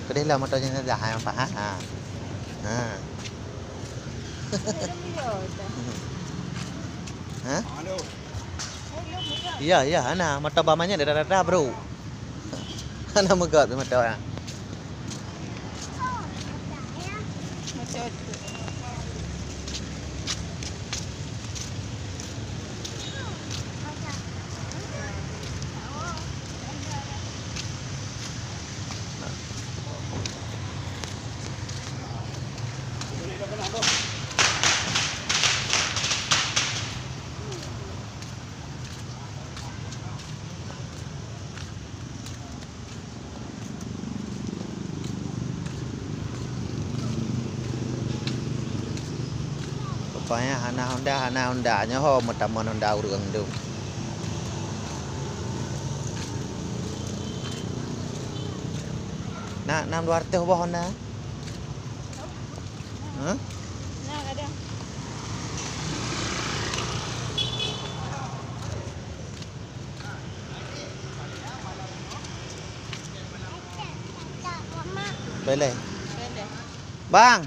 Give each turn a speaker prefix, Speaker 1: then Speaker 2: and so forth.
Speaker 1: Kedai lah motornya dah yang faham. Ha. Ha. Ha? Iya, iya, ana motor bamanya dah bro. Ana megat motor ya. Rupanya Hana Honda-nya ho mataman Honda urang tu. Nak 600 bawah Honda. Hah?
Speaker 2: Nah, ada.
Speaker 1: Boleh.
Speaker 2: Boleh.
Speaker 1: Bang,